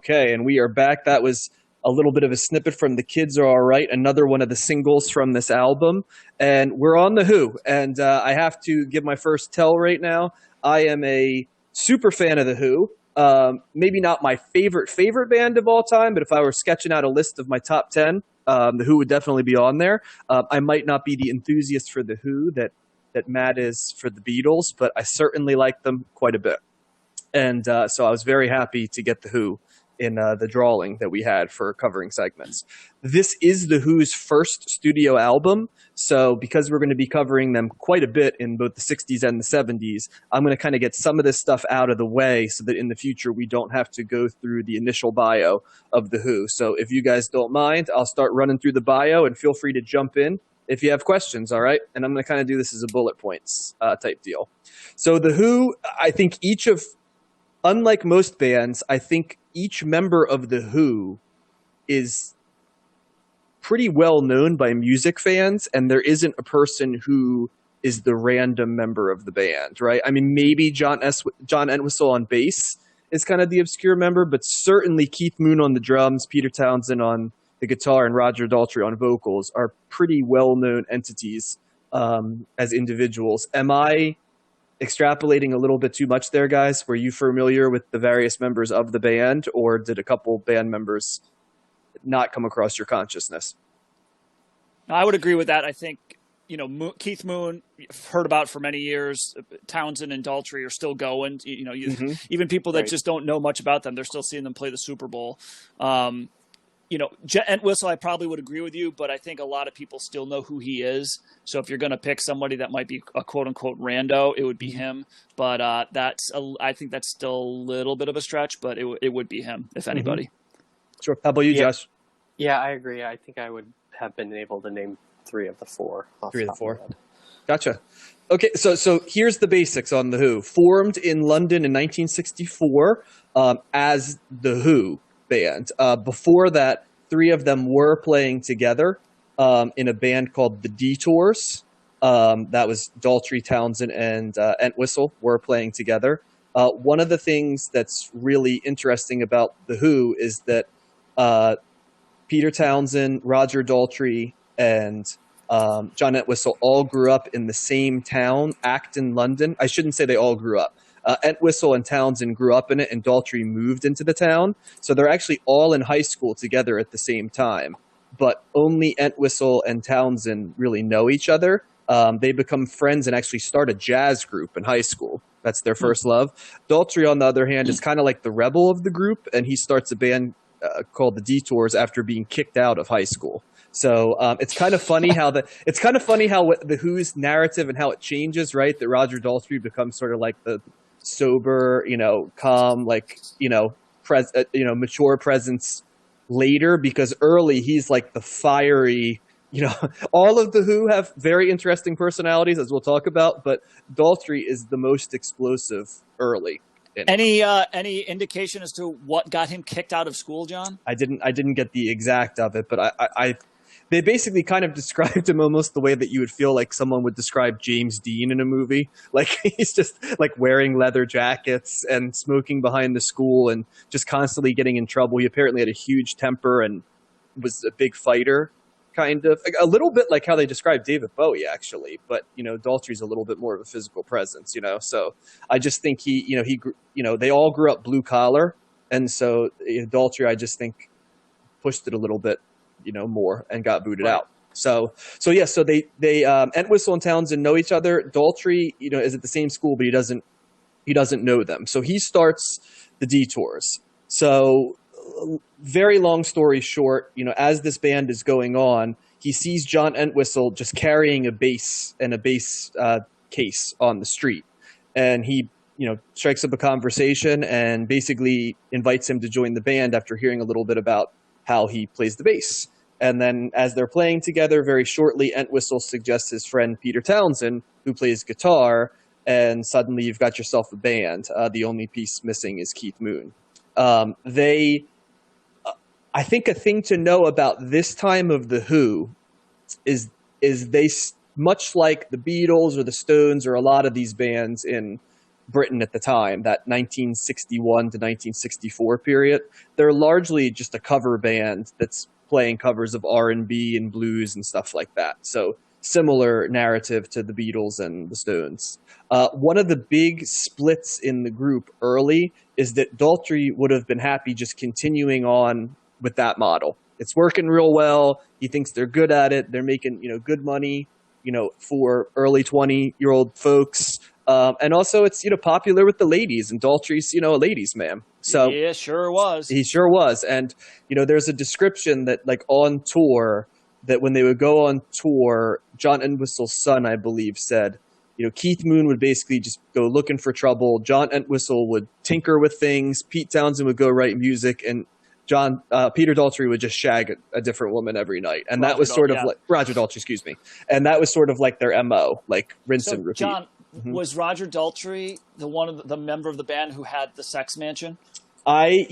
Okay, and we are back. That was a little bit of a snippet from The Kids Are All Right, another one of the singles from this album. And we're on The Who. And I have to give my first tell right now. I am a super fan of The Who. Maybe not my favorite band of all time, but if I were sketching out a list of my top 10, The Who would definitely be on there. I might not be the enthusiast for The Who that Matt is for the Beatles, but I certainly like them quite a bit. And so I was very happy to get The Who in the drawing that we had for covering segments. This is The Who's first studio album, so because we're going to be covering them quite a bit in both the 60s and the 70s, I'm going to kind of get some of this stuff out of the way so that in the future we don't have to go through the initial bio of The Who. So if you guys don't mind, I'll start running through the bio, and feel free to jump in if you have questions, all right? And I'm going to kind of do this as a bullet points type deal. So The Who, I think unlike most bands, I think each member of The Who is pretty well known by music fans, and there isn't a person who is the random member of the band, right? I mean, maybe John Entwistle on bass is kind of the obscure member, but certainly Keith Moon on the drums, Peter Townsend on the guitar, and Roger Daltrey on vocals are pretty well-known entities as individuals. Am I extrapolating a little bit too much there, guys? Were you familiar with the various members of the band, or did a couple band members not come across your consciousness? I would agree with that. I think, Keith Moon, you've heard about for many years. Townsend and Daltrey are still going. Even people that just don't know much about them, they're still seeing them play the Super Bowl. Entwistle, I probably would agree with you, but I think a lot of people still know who he is. So if you're going to pick somebody that might be a quote unquote rando, it would be him. But I think that's still a little bit of a stretch, but it would be him, if anybody. Sure. How about you, Josh? Yeah, I agree. I think I would have been able to name three of the four. Gotcha. Okay, so here's the basics on The Who. Formed in London in 1964 as The Who band. Before that, three of them were playing together in a band called The Detours. That was Daltrey, Townsend, and Entwistle were playing together. One of the things that's really interesting about The Who is that Peter Townsend, Roger Daltrey, and John Entwistle all grew up in the same town, Acton, London. I shouldn't say they all grew up. Entwistle and Townsend grew up in it, and Daltrey moved into the town. So they're actually all in high school together at the same time. But only Entwistle and Townsend really know each other. They become friends and actually start a jazz group in high school. That's their first love. Daltrey, on the other hand, is kind of like the rebel of the group, and he starts a band called The Detours after being kicked out of high school. So it's kind of funny how The Who's narrative and how it changes, right? That Roger Daltrey becomes sort of like the sober, calm, mature presence later, because early he's like the fiery, all of The Who have very interesting personalities, as we'll talk about, but Daltrey is the most explosive early. Any indication as to what got him kicked out of school, John? I didn't get the exact of it, but they basically kind of described him almost the way that you would feel like someone would describe James Dean in a movie. Like he's just like wearing leather jackets and smoking behind the school and just constantly getting in trouble. He apparently had a huge temper and was a big fighter, kind of. A little bit like how they described David Bowie, actually. But, Daltrey's a little bit more of a physical presence, So I just think they all grew up blue collar. And so Daltrey, I just think, pushed it a little bit, more and got booted out. So they Entwistle and Townsend know each other. Daltrey, is at the same school, but he doesn't know them. So he starts The Detours. So very long story short, as this band is going on, he sees John Entwistle just carrying a bass and a bass case on the street. And he, strikes up a conversation and basically invites him to join the band after hearing a little bit about how he plays the bass. And then as they're playing together, very shortly, Entwistle suggests his friend Peter Townsend, who plays guitar, and suddenly you've got yourself a band. The only piece missing is Keith Moon. I think a thing to know about this time of The Who is they, much like the Beatles or the Stones or a lot of these bands in Britain at the time, that 1961 to 1964 period. They're largely just a cover band that's playing covers of R&B and blues and stuff like that. So similar narrative to the Beatles and the Stones. One of the big splits in the group early is that Daltrey would have been happy just continuing on with that model. It's working real well. He thinks they're good at it. They're making, good money, for early 20-year-old folks. And also it's, popular with the ladies, and Daltrey's, a ladies' man. So yeah, sure was. He sure was. And, there's a description that like on tour, that when they would go on tour, John Entwistle's son, I believe, said, Keith Moon would basically just go looking for trouble. John Entwistle would tinker with things. Pete Townsend would go write music, and Peter Daltrey would just shag a different woman every night. And that was sort of like Roger Daltrey, excuse me. And that was sort of like their MO, like rinse and repeat. John, was Roger Daltrey the member of the band who had the sex mansion? I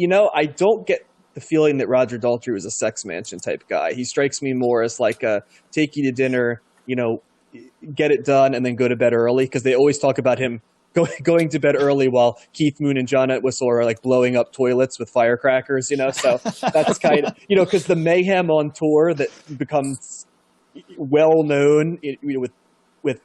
don't get the feeling that Roger Daltrey was a sex mansion type guy. He strikes me more as like a take you to dinner, get it done and then go to bed early, because they always talk about him going to bed early while Keith Moon and John Entwistle are like blowing up toilets with firecrackers, so that's kind of, because the mayhem on tour that becomes well known with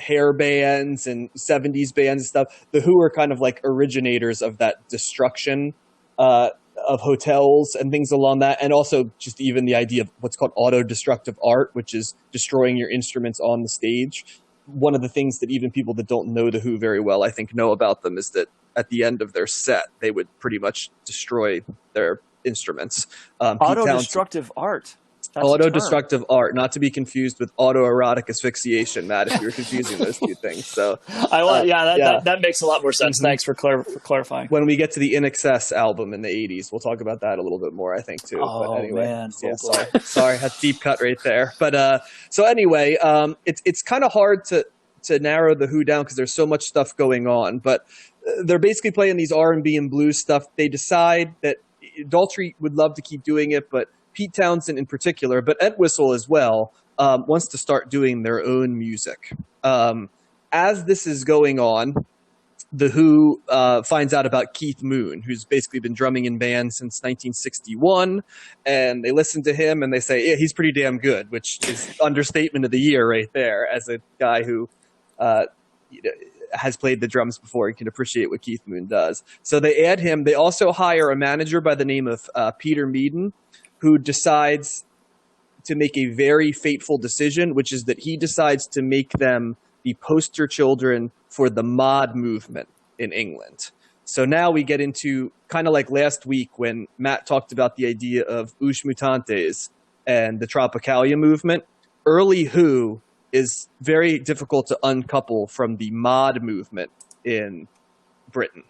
hair bands and 70s bands and stuff, the Who are kind of like originators of that destruction of hotels and things along that, and also just even the idea of what's called auto-destructive art, which is destroying your instruments on the stage. One of the things that even people that don't know the Who very well, I think, know about them is that at the end of their set, they would pretty much destroy their instruments. Auto-destructive art. Auto-destructive art, not to be confused with autoerotic asphyxiation, Matt, if you're confusing those two things. So that makes a lot more sense. Mm-hmm. Thanks for clarifying. When we get to the In Excess album in the 80s, we'll talk about that a little bit more, I think, too. Oh, but anyway, man. Sorry, that's deep cut right there. But so anyway, it's kind of hard to narrow the Who down because there's so much stuff going on. But they're basically playing these R&B and blues stuff. They decide that Daltrey would love to keep doing it, but Pete Townsend in particular, but Entwistle as well, wants to start doing their own music. As this is going on, the Who finds out about Keith Moon, who's basically been drumming in bands since 1961, and they listen to him and they say, yeah, he's pretty damn good, which is understatement of the year right there, as a guy who has played the drums before and can appreciate what Keith Moon does. So they add him. They also hire a manager by the name of Peter Meaden, who decides to make a very fateful decision, which is that he decides to make them the poster children for the mod movement in England. So now we get into kind of like last week when Matt talked about the idea of Ush Mutantes and the Tropicalia movement. Early Who is very difficult to uncouple from the mod movement in Britain.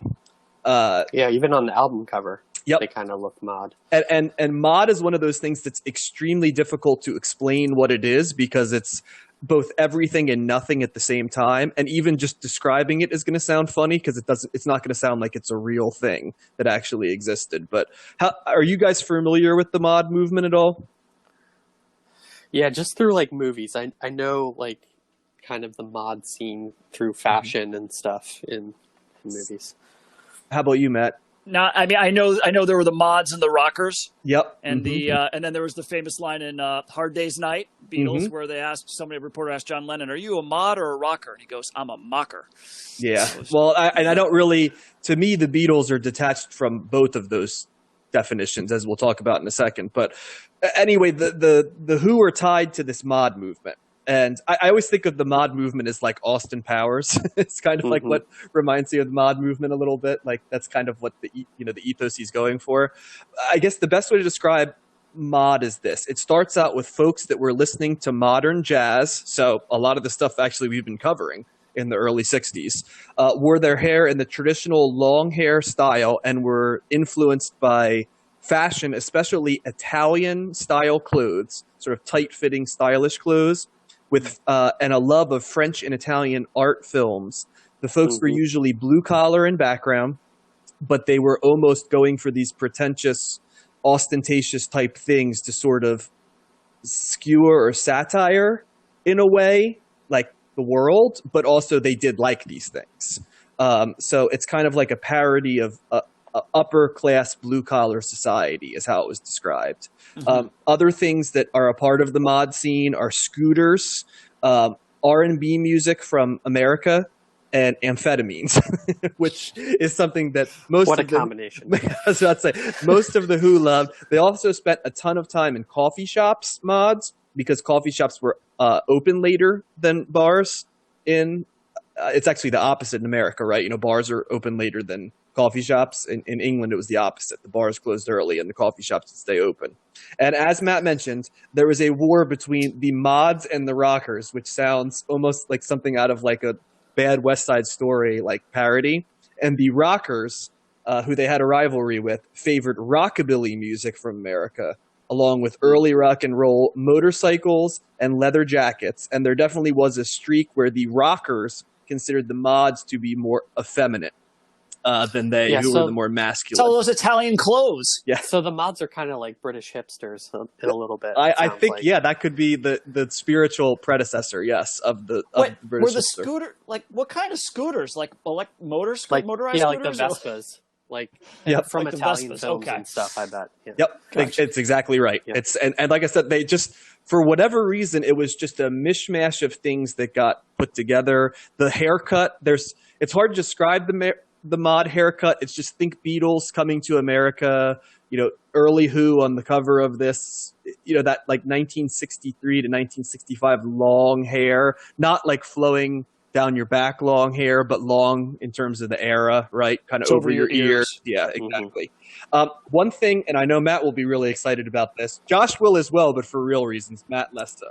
Even on the album cover. Yep. They kind of look mod. And mod is one of those things that's extremely difficult to explain what it is, because it's both everything and nothing at the same time. And even just describing it is going to sound funny because it's not going to sound like it's a real thing that actually existed. But are you guys familiar with the mod movement at all? Yeah, just through like movies. I know like kind of the mod scene through fashion and stuff in movies. How about you, Matt? Now, I mean, I know there were the mods and the rockers. Yep. And and then there was the famous line in Hard Day's Night, Beatles, where they a reporter asked John Lennon, "Are you a mod or a rocker?" And he goes, "I'm a mocker." Yeah. Well, I don't really. To me, the Beatles are detached from both of those definitions, as we'll talk about in a second. But anyway, the Who are tied to this mod movement. And I always think of the mod movement as like Austin Powers. It's kind of like what reminds me of the mod movement a little bit. Like that's kind of what the ethos he's going for. I guess the best way to describe mod is this. It starts out with folks that were listening to modern jazz. So a lot of the stuff actually we've been covering in the early 60s, wore their hair in the traditional long hair style and were influenced by fashion, especially Italian style clothes, sort of tight-fitting, stylish clothes, with and a love of French and Italian art films. The folks were usually blue-collar in background, but they were almost going for these pretentious, ostentatious type things to sort of skewer or satire, in a way, like the world, but also they did like these things. So it's kind of like a parody of a upper class blue collar society, is how it was described. Other things that are a part of the mod scene are scooters, R&B music from America, and amphetamines, which is something that most What a of the combination. I was about to say most of the Who loved. They also spent a ton of time in coffee shops mods because coffee shops were open later than bars. It's actually the opposite in America, right? Bars are open later than coffee shops. In England, it was the opposite. The bars closed early and the coffee shops would stay open. And as Matt mentioned, there was a war between the mods and the rockers, which sounds almost like something out of like a bad West Side Story like parody. And the rockers, who they had a rivalry with, favored rockabilly music from America, along with early rock and roll, motorcycles, and leather jackets. And there definitely was a streak where the rockers considered the mods to be more effeminate than they, who were the more masculine. So those Italian clothes. Yeah. So the mods are kind of like British hipsters in a little bit. I think, yeah, that could be the spiritual predecessor, yes, of the British were the hipster. scooter, like, what kind of scooters? Like motorized yeah, like the scooters? Vespas. Like from like Italian Vespas, films okay. and stuff, I bet. Yeah. Yep, Gotcha. it's exactly right. Yeah. And like I said, they just, for whatever reason, it was just a mishmash of things that got put together. The haircut, it's hard to describe the mod haircut. It's just think Beatles coming to America, early Who on the cover of this, that like 1963 to 1965 long hair, not like flowing down your back long hair, but long in terms of the era, right? Kind of over your ears. Yeah, exactly. One thing, and I know Matt will be really excited about this. Josh will as well, but for real reasons. Matt less so.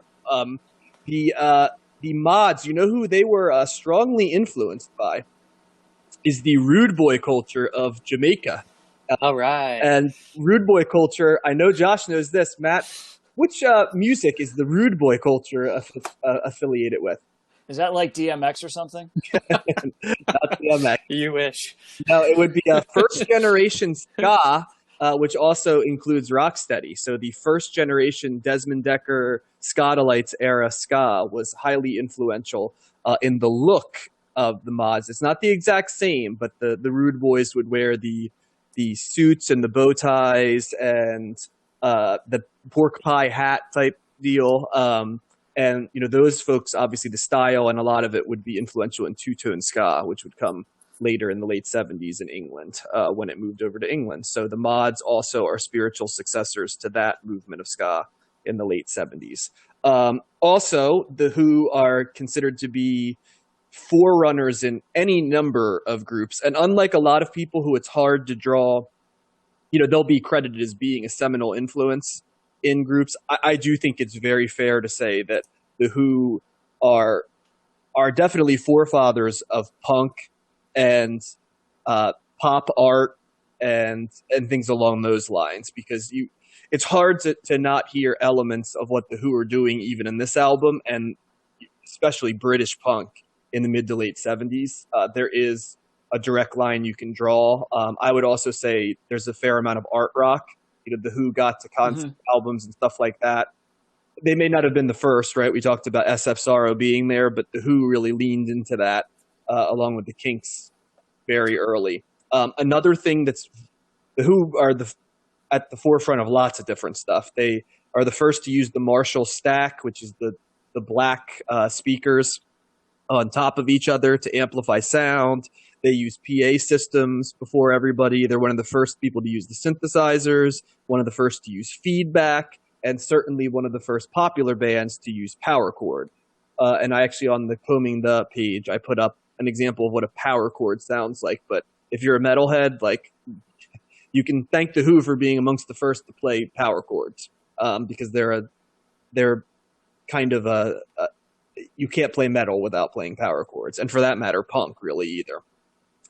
The mods, who they were strongly influenced by is the rude boy culture of Jamaica. All right. And rude boy culture, I know Josh knows this. Matt, which music is the rude boy culture affiliated with? Is that like DMX or something? Not DMX. You wish. No, it would be a first generation ska, which also includes rocksteady. So the first generation Desmond Decker Ska-Delights era ska was highly influential in the look of the mods. It's not the exact same, but the Rude Boys would wear the suits and the bow ties and the pork pie hat type deal. And those folks, obviously the style and a lot of it would be influential in two-tone ska, which would come later in the late 70s in England when it moved over to England. So the mods also are spiritual successors to that movement of ska in the late 70s. Also, the Who are considered to be forerunners in any number of groups. And unlike a lot of people who it's hard to draw, they'll be credited as being a seminal influence in groups. I do think it's very fair to say that the Who are definitely forefathers of punk and pop art and things along those lines, because it's hard to not hear elements of what the Who are doing even in this album, and especially British punk in the mid to late 70s. There is a direct line you can draw. I would also say there's a fair amount of art rock. The Who got to concept albums and stuff like that. They may not have been the first, right? We talked about SF Sorrow being there, but the Who really leaned into that along with the Kinks very early. Another thing the Who are at the forefront of lots of different stuff. They are the first to use the Marshall stack, which is the black speakers on top of each other to amplify sound. They use PA systems before everybody. They're one of the first people to use the synthesizers, one of the first to use feedback, and certainly one of the first popular bands to use power chord. And I actually, on the Combing the page, I put up an example of what a power chord sounds like. But if you're a metalhead, you can thank the Who for being amongst the first to play power chords, because they're kind of you can't play metal without playing power chords, and for that matter, punk really either.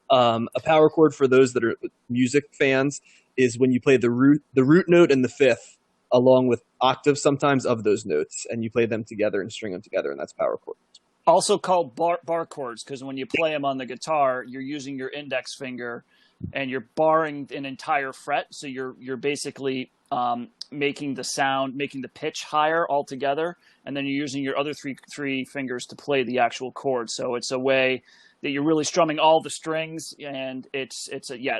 A power chord, for those that are music fans, is when you play the root note and the fifth along with octaves sometimes of those notes, and you play them together and string them together, and that's power chord. Also called bar chords, because when you play them on the guitar, you're using your index finger and you're barring an entire fret. So you're basically making the pitch higher altogether, and then you're using your other three fingers to play the actual chord. So it's a way that you're really strumming all the strings, and it's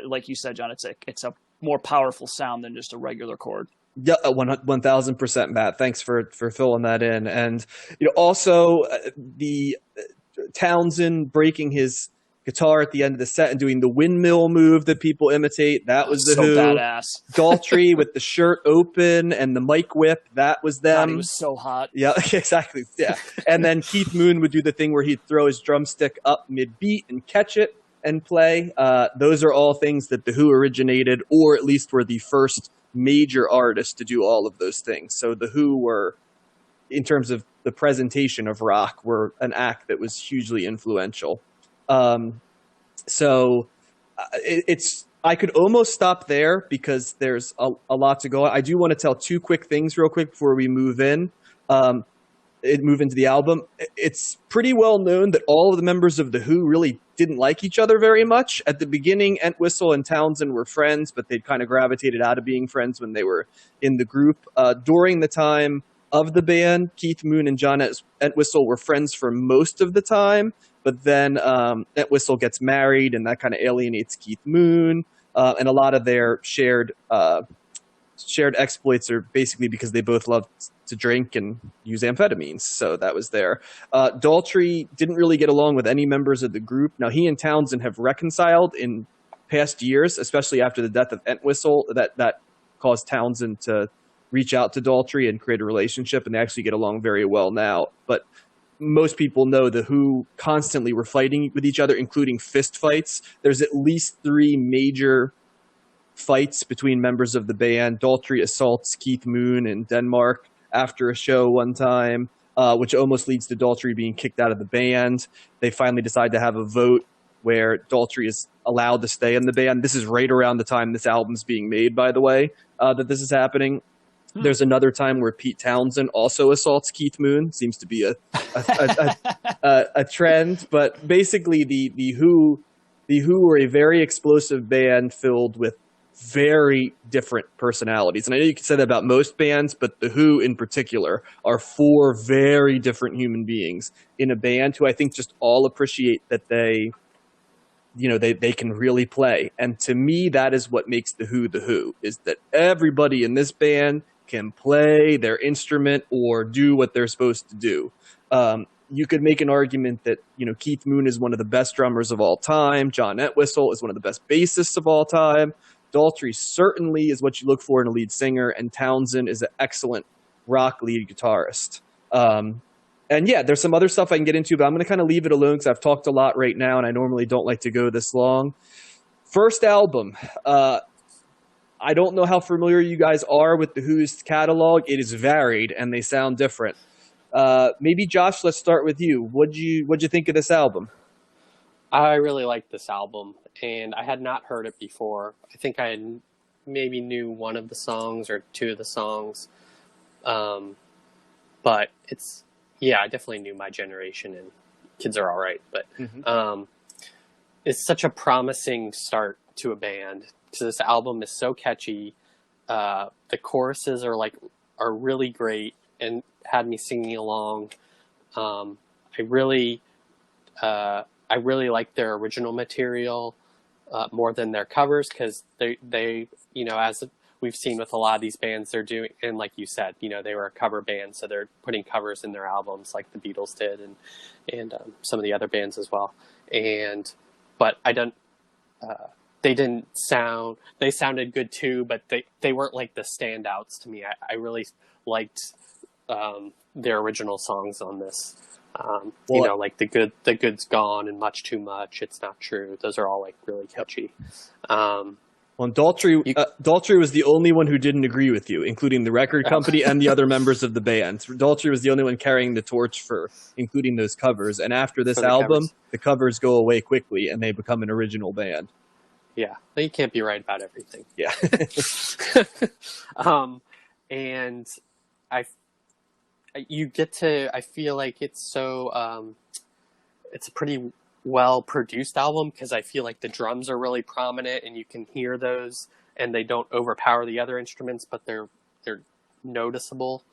like you said, John, it's a more powerful sound than just a regular chord. Yeah, 1000%, Matt. Thanks for filling that in. And also the Townsend breaking his guitar at the end of the set and doing the windmill move that people imitate. That was the so Who. Badass. Daltrey with the shirt open and the mic whip. That was them. God, he was so hot. Yeah, exactly. Yeah. And then Keith Moon would do the thing where he'd throw his drumstick up mid-beat and catch it and play. Those are all things that the Who originated, or at least were the first major artists to do all of those things. So the Who were, in terms of the presentation of rock, were an act that was hugely influential. I could almost stop there because there's a lot to go on. I do want to tell two quick things real quick before we move into the album. It's pretty well known that all of the members of the Who really didn't like each other very much. At the beginning, Entwistle and Townsend were friends, but they'd kind of gravitated out of being friends when they were in the group. During the time of the band, Keith Moon and John Entwistle were friends for most of the time, but then Entwistle gets married, and that kind of alienates Keith Moon. And a lot of their shared exploits are basically because they both loved to drink and use amphetamines. So that was there. Daltrey didn't really get along with any members of the group. Now, he and Townsend have reconciled in past years, especially after the death of Entwistle. That caused Townsend to reach out to Daltrey and create a relationship, and they actually get along very well now. But most people know the Who constantly were fighting with each other, including fist fights. There's at least 3 major fights between members of the band. Daltrey assaults Keith Moon in Denmark after a show one time, which almost leads to Daltrey being kicked out of the band. They finally decide to have a vote where Daltrey is allowed to stay in the band. This is right around the time this album's being made, by the way, that this is happening. There's another time where Pete Townsend also assaults Keith Moon. Seems to be a trend, but basically the Who were a very explosive band filled with very different personalities. And I know you can say that about most bands, but the Who in particular are 4 very different human beings in a band who I think just all appreciate that they can really play. And to me, that is what makes the Who, is that everybody in this band can play their instrument or do what they're supposed to do. You could make an argument that, Keith Moon is one of the best drummers of all time. John Entwistle is one of the best bassists of all time. Daltrey certainly is what you look for in a lead singer, and Townsend is an excellent rock lead guitarist. And yeah, there's some other stuff I can get into, but I'm going to kind of leave it alone because I've talked a lot right now, and I normally don't like to go this long. First album. I don't know how familiar you guys are with the Who's catalog. It is varied, and they sound different. Maybe Josh, let's start with you. What'd you think of this album? I really liked this album, and I had not heard it before. I think I had maybe knew one of the songs or 2 of the songs. But I definitely knew My Generation and Kids Are Alright. But it's such a promising start to a band. So this album is so catchy. The choruses are really great and had me singing along. I really like their original material more than their covers, because they as we've seen with a lot of these bands, they're doing, and like you said, they were a cover band, so they're putting covers in their albums like the Beatles did and some of the other bands as well. But I don't. They sounded good too, but they weren't like the standouts to me. I really liked their original songs on this. Like the Good's Gone and Much Too Much, It's Not True. Those are all like really catchy. Daltrey was the only one who didn't agree with you, including the record company and the other members of the band. Daltrey was the only one carrying the torch for including those covers. And after this album, the covers go away quickly and they become an original band. Yeah, you can't be right about everything. Yeah. And I feel like it's so, it's a pretty well produced album, because I feel like the drums are really prominent and you can hear those and they don't overpower the other instruments, but they're noticeable.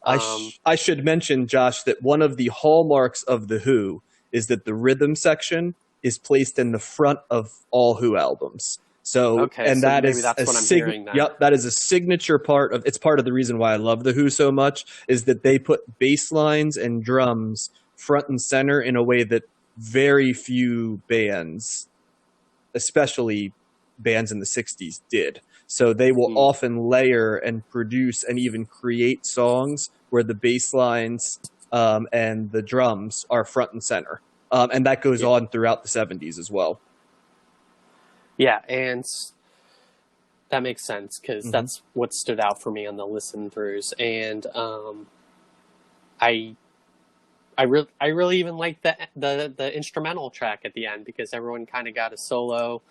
I should mention, Josh, that one of the hallmarks of The Who is that the rhythm section is placed in the front of all Who albums. So, okay, and so that maybe is that's what I'm hearing then. Yep, that is a signature part of. It's part of the reason why I love The Who so much is that they put bass lines and drums front and center in a way that very few bands, especially bands in the 60s, did. So they will often layer and produce and even create songs where the bass lines and the drums are front and center. And that goes on throughout the 70s as well. Yeah, and that makes sense because that's what stood out for me on the listen throughs. And I really even like the instrumental track at the end because everyone kind of got a solo.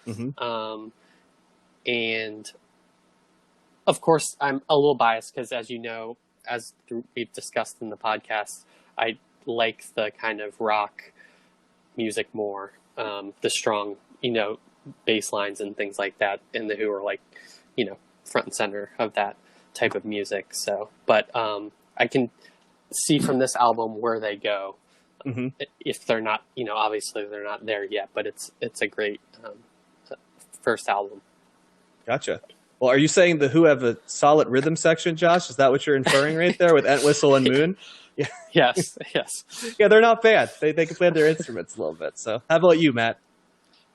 And of course, I'm a little biased because, as you know, as we've discussed in the podcast, I like the kind of rock music more, the strong, bass lines and things like that, and the Who are like, front and center of that type of music. So, but I can see from this album where they go. If they're not, obviously they're not there yet, but it's a great first album. Gotcha. Well, are you saying the Who have a solid rhythm section, Josh? Is that what you're inferring right there with Entwistle and Moon? Yeah. Yes. Yeah, they're not bad. They can play their instruments a little bit. So how about you, Matt?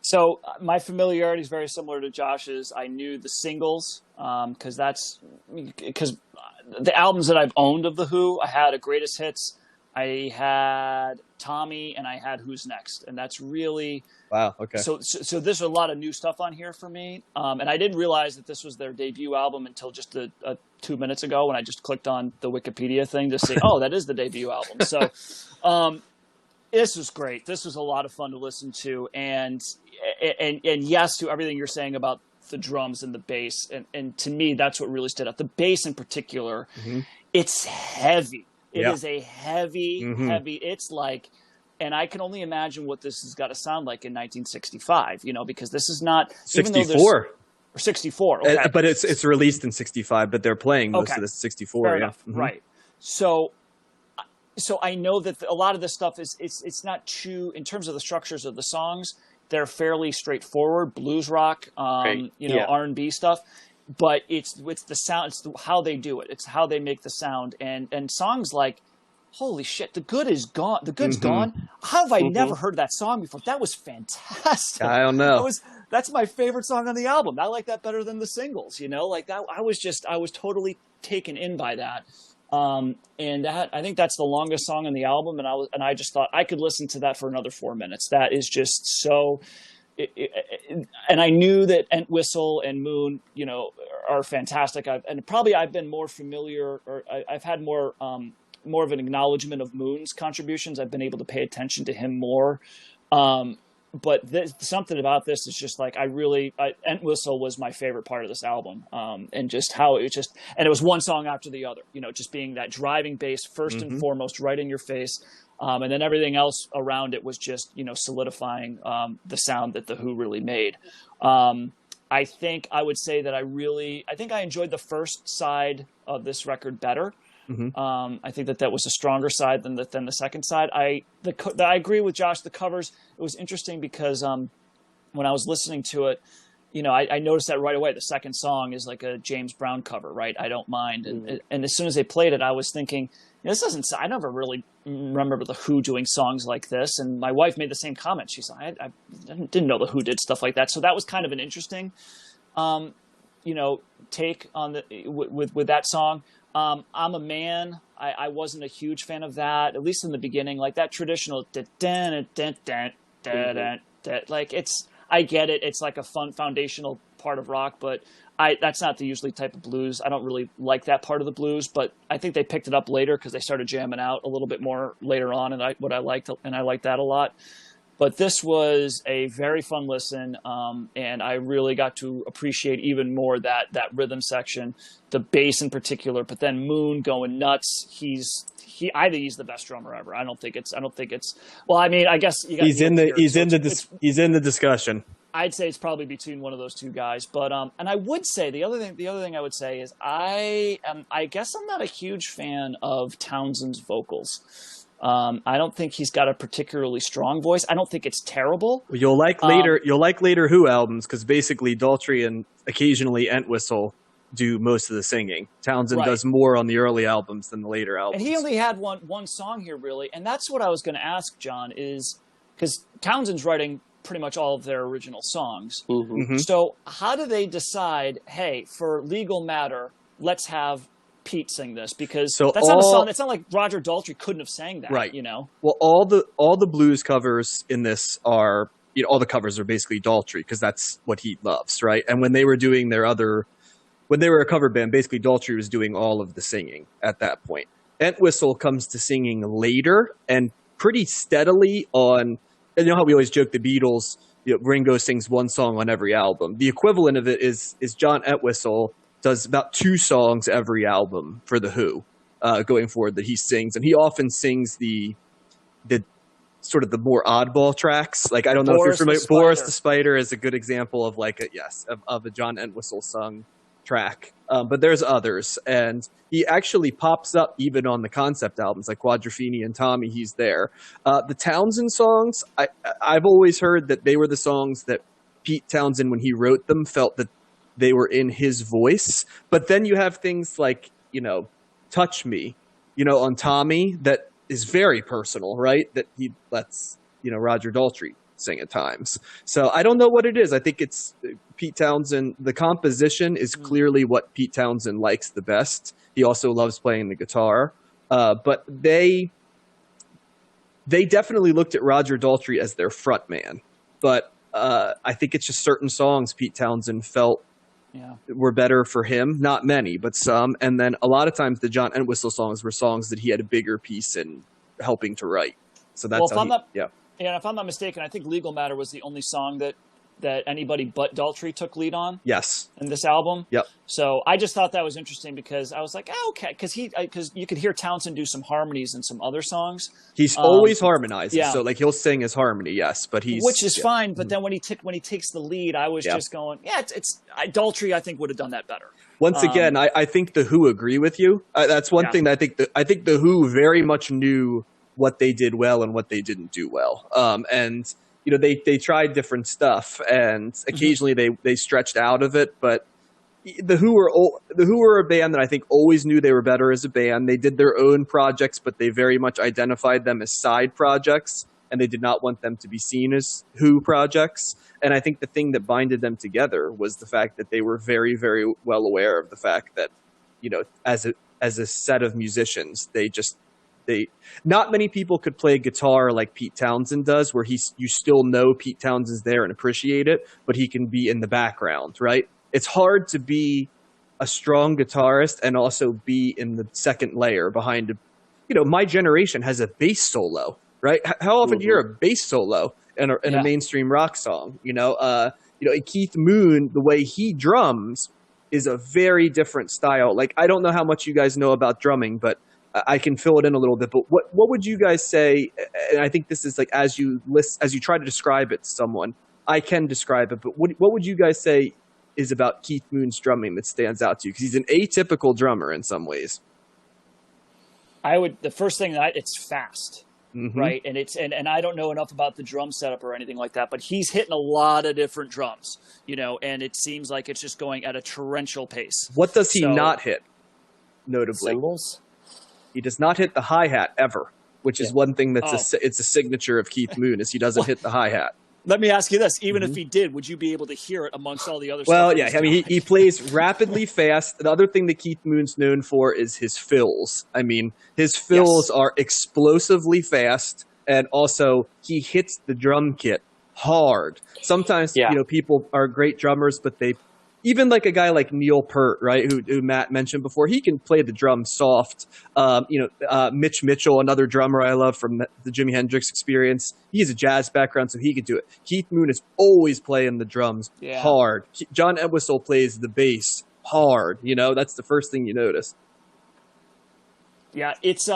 So my familiarity is very similar to Josh's. I knew the singles because the albums that I've owned of the Who, I had a Greatest Hits, I had Tommy, and I had Who's Next, and that's really wow. Okay. So there's a lot of new stuff on here for me, and I didn't realize that this was their debut album until just 2 minutes ago when I just clicked on the Wikipedia thing to say, oh, that is the debut album. So this was great. This was a lot of fun to listen to, and yes to everything you're saying about the drums and the bass, and to me that's what really stood out. The bass in particular, it's heavy. It is a heavy. It's like, and I can only imagine what this has got to sound like in 1965. Because this is not 64 or 64. Okay. But it's released in 65, but they're playing most of this 64. Fair enough. Right. So I know that a lot of this stuff it's not too, in terms of the structures of the songs, they're fairly straightforward, blues rock, R&B stuff. But it's the sound, it's how they do it. It's how they make the sound. And songs like, holy shit, The Good is gone. The Good's gone. How have I never heard that song before? That was fantastic. I don't know. That's my favorite song on the album. I like that better than the singles, like that. I was totally taken in by that. And I think that's the longest song on the album. And I just thought I could listen to that for another 4 minutes. That is just so. And I knew that Entwistle and Moon, are fantastic. I've been more familiar, or I've had more of an acknowledgement of Moon's contributions. I've been able to pay attention to him more. But something about this is just like Entwistle was my favorite part of this album, and just how and it was one song after the other. Just being that driving bass first and foremost, right in your face. And then everything else around it was just, solidifying the sound that the Who really made. I think I would say that I think I enjoyed the first side of this record better. I think that was a stronger side than the second side. I agree with Josh. The covers, it was interesting because when I was listening to it, I noticed that right away. The second song is like a James Brown cover, right? I Don't Mind. And as soon as they played it, I was thinking, I never really remember the Who doing songs like this. And my wife made the same comment. She said, I didn't know the Who did stuff like that. So that was kind of an interesting, take on with that song. I'm a Man. I wasn't a huge fan of that, at least in the beginning, like that traditional, like I get it. It's like a fun foundational part of rock, but that's not the usually type of blues. I don't really like that part of the blues, but I think they picked it up later because they started jamming out a little bit more later on, and I liked that a lot. But this was a very fun listen, and I really got to appreciate even more that rhythm section, the bass in particular. But then Moon going nuts. I think he's the best drummer ever. I don't think it's. Well, I mean, I guess he's in the discussion. I'd say it's probably between one of those two guys. But and I would say the other thing I would say is I guess I'm not a huge fan of Townsend's vocals. I don't think he's got a particularly strong voice. I don't think it's terrible. Well, you'll like later Who albums because basically Daltrey and occasionally Entwistle do most of the singing. Townsend Right. does more on the early albums than the later albums. And he only had one song here, really. And that's what I was going to ask, John, is because Townsend's writing pretty much all of their original songs. Mhm. So how do they decide, hey, for Legal Matter, let's have Pete sing this? Because So that's not a all- song. It's not like Roger Daltrey couldn't have sang that, Right. you know? Well, all the blues covers in this are, all the covers are basically Daltrey because that's what he loves, right? And when they were doing when they were a cover band, basically Daltrey was doing all of the singing at that point. Entwistle comes to singing later and pretty steadily on. And you know how we always joke the Beatles, Ringo sings one song on every album. The equivalent of it is John Entwistle does about 2 songs every album for The Who, going forward that he sings. And he often sings the sort of the more oddball tracks. Like, I don't know if you're Boris the familiar. Boris Spider. the Spider is a good example of of a John Entwistle sung track. But there's others. And he actually pops up even on the concept albums like Quadrophenia and Tommy. He's there. The Townsend songs, I've always heard that they were the songs that Pete Townsend, when he wrote them, felt that they were in his voice. But then you have things like, Touch Me, on Tommy that is very personal, right? That he lets, Roger Daltrey sing at times. So I don't know what it is. I think it's Pete Townsend. The composition is clearly what Pete Townsend likes the best. He also loves playing the guitar. But they definitely looked at Roger Daltrey as their front man. But I think it's just certain songs Pete Townsend felt were better for him. Not many, but some. And then a lot of times the John Entwistle songs were songs that he had a bigger piece in helping to write. So that's if I'm not mistaken, I think Legal Matter was the only song that anybody but Daltrey took lead on. Yes. In this album. Yep. So I just thought that was interesting because I was like, okay, because you could hear Townsend do some harmonies in some other songs. He's always harmonizing, yeah. so like he'll sing his harmony, yes, but which is fine. But then when he takes the lead, I was just going, Daltrey I think would have done that better. Once again, I think the Who agree with you. That's one thing that I think the Who very much knew what they did well and what they didn't do well. And you know, they tried different stuff, and occasionally they stretched out of it. But the Who were a band that I think always knew they were better as a band. They did their own projects, but they very much identified them as side projects, and they did not want them to be seen as Who projects. And I think the thing that binded them together was the fact that they were very, very well aware of the fact that, you know, as a set of musicians, not many people could play guitar like Pete Townsend does, where you still know Pete Townsend's there and appreciate it, but he can be in the background, right? It's hard to be a strong guitarist and also be in the second layer behind my generation has a bass solo, right? How often do you hear a bass solo in a mainstream rock song? Keith Moon, the way he drums is a very different style. Like, I don't know how much you guys know about drumming, but I can fill it in a little bit. But what would you guys say? And I think this is like, as you try to describe it to someone, I can describe it, but what would you guys say is about Keith Moon's drumming that stands out to you? Because he's an atypical drummer in some ways. The first thing it's fast. Right. And and I don't know enough about the drum setup or anything like that, but he's hitting a lot of different drums, and it seems like it's just going at a torrential pace. What does he not hit? Notably, cymbals. He does not hit the hi-hat ever, which is one thing it's a signature of Keith Moon is he doesn't hit the hi-hat. Let me ask you this. Even if he did, would you be able to hear it amongst all the other stuff? Well, yeah. I mean, he plays rapidly fast. The other thing that Keith Moon's known for is his fills. I mean, his fills are explosively fast, and also he hits the drum kit hard. Sometimes, people are great drummers, but even like a guy like Neil Peart, right, who Matt mentioned before, he can play the drums soft. Mitch Mitchell, another drummer I love from the Jimi Hendrix Experience, he has a jazz background, so he could do it. Keith Moon is always playing the drums hard. John Entwistle plays the bass hard. That's the first thing you notice. Yeah, it's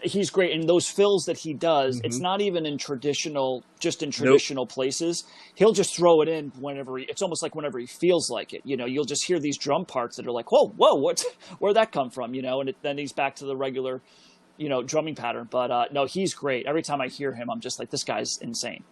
He's great, and those fills that he does, it's not even in traditional places. He'll just throw it in whenever it's almost like whenever he feels like it. You'll just hear these drum parts that are like, whoa, where'd that come from? And then he's back to the regular, drumming pattern. But no, he's great. Every time I hear him, I'm just like, this guy's insane.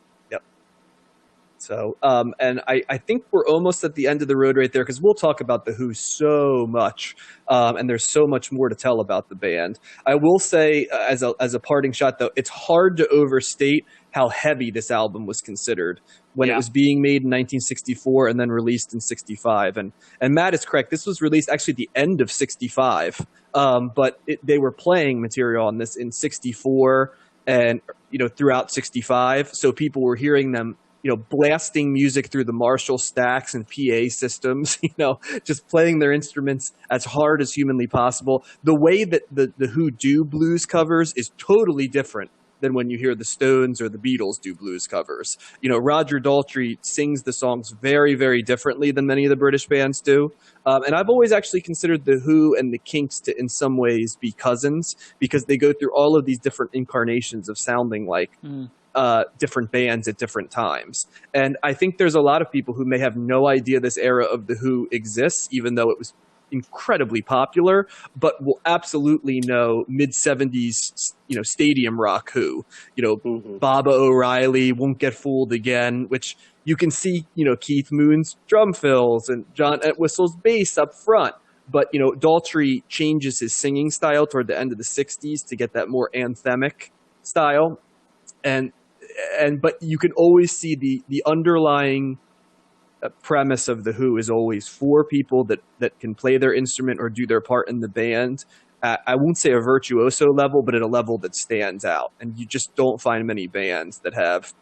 So, and I think we're almost at the end of the road right there, because we'll talk about The Who so much, and there's so much more to tell about the band. I will say, as a parting shot, though, it's hard to overstate how heavy this album was considered when it was being made in 1964 and then released in 65. And Matt is correct. This was released actually at the end of 65, but they were playing material on this in 64 and throughout 65. So people were hearing them blasting music through the Marshall stacks and PA systems, just playing their instruments as hard as humanly possible. The way that the Who do blues covers is totally different than when you hear the Stones or the Beatles do blues covers. Roger Daltrey sings the songs very, very differently than many of the British bands do. And I've always actually considered the Who and the Kinks to, in some ways, be cousins, because they go through all of these different incarnations of sounding like different bands at different times. And I think there's a lot of people who may have no idea this era of The Who exists, even though it was incredibly popular, but will absolutely know mid-70s, stadium rock Who. Baba O'Reilly, Won't Get Fooled Again, which you can see, Keith Moon's drum fills and John Entwistle's bass up front. But, Daltrey changes his singing style toward the end of the 60s to get that more anthemic style. But you can always see the underlying premise of The Who is always for people that can play their instrument or do their part in the band. I won't say a virtuoso level, but at a level that stands out. And you just don't find many bands that have,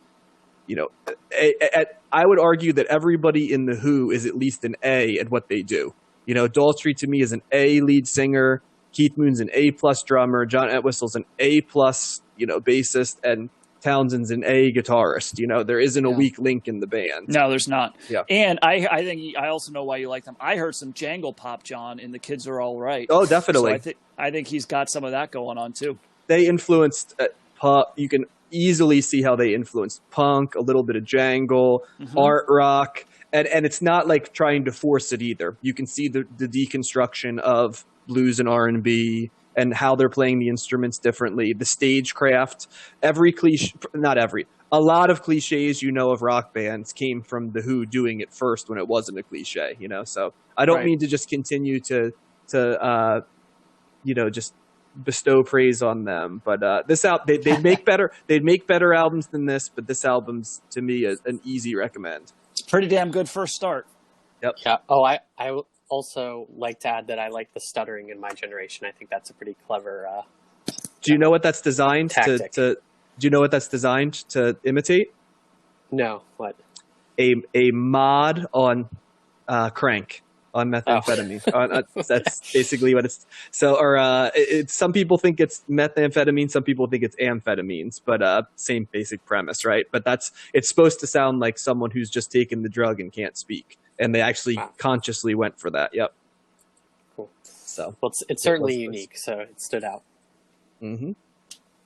I would argue that everybody in The Who is at least an A at what they do. Daltrey to me is an A lead singer. Keith Moon's an A+ drummer. John Entwistle's an A+, bassist, and Townsend's an A guitarist. There isn't a weak link in the band. No, there's not. Yeah. And I think I also know why you like them. I heard some jangle pop, John, in The Kids Are All Right. Oh, definitely. So I think he's got some of that going on too. They influenced pop. You can easily see how they influenced punk, a little bit of jangle, art rock, and it's not like trying to force it either. You can see the deconstruction of blues and R&B. And how they're playing the instruments differently, the stagecraft, a lot of cliches of rock bands came from The Who doing it first when it wasn't a cliche, So I don't mean to just continue to just bestow praise on them, but they'd make better albums than this, but this album's to me an easy recommend. It's a pretty damn good first start. Yep. Yeah. Oh, I also like to add that I like the stuttering in My Generation. I think that's a pretty clever. Do you know what that's designed tactic. Do you know what that's designed to imitate? No, what? A mod on crank on methamphetamine. That's basically what it's. So, or some people think it's methamphetamine, some people think it's amphetamines, but same basic premise, right? But it's supposed to sound like someone who's just taken the drug and can't speak. And they actually consciously went for that. Yep. Cool. So it's certainly unique. So it stood out. Mm-hmm.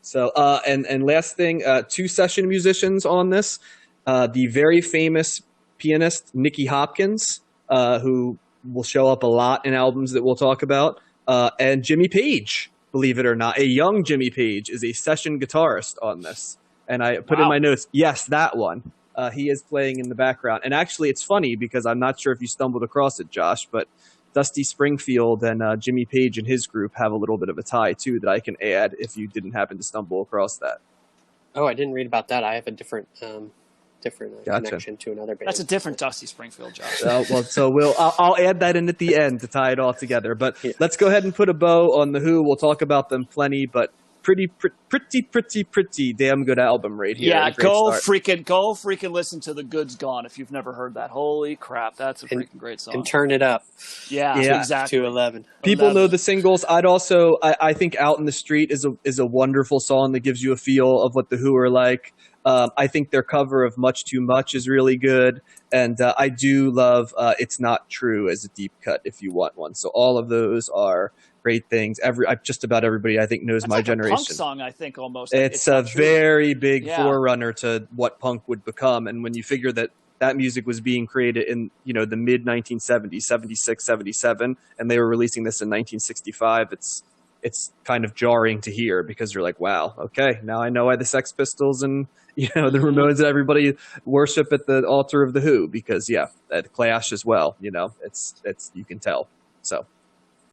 So and last thing, 2 session musicians on this. The very famous pianist Nicky Hopkins, who will show up a lot in albums that we'll talk about, and Jimmy Page. Believe it or not, a young Jimmy Page is a session guitarist on this. And I put in my notes, yes, that one. He is playing in the background. And actually, it's funny because I'm not sure if you stumbled across it, Josh, but Dusty Springfield and Jimmy Page and his group have a little bit of a tie, too, that I can add if you didn't happen to stumble across that. Oh, I didn't read about that. I have a different connection to another band. That's a different Dusty Springfield, Josh. I'll add that in at the end to tie it all together. But let's go ahead and put a bow on The Who. We'll talk about them plenty, but pretty damn good album right here. Yeah, go freaking listen to The Good's Gone if you've never heard that. Holy crap, that's a freaking great song. And turn it up. Yeah, exactly. To 11. People know the singles. I think Out in the Street is a wonderful song that gives you a feel of what The Who are like. I think their cover of Much Too Much is really good. And I do love It's Not True as a deep cut if you want one. So all of those are great things. Just about everybody I think knows That's my like generation. a punk song, I think, almost. Like, It's a very big Yeah. forerunner to what punk would become. And when you figure that music was being created in, the mid 1970s, 76, 77, and they were releasing this in 1965, it's kind of jarring to hear because you're like, wow, okay, now I know why the Sex Pistols and the Ramones and everybody worship at the altar of the Who, because the Clash as well. It's you can tell. So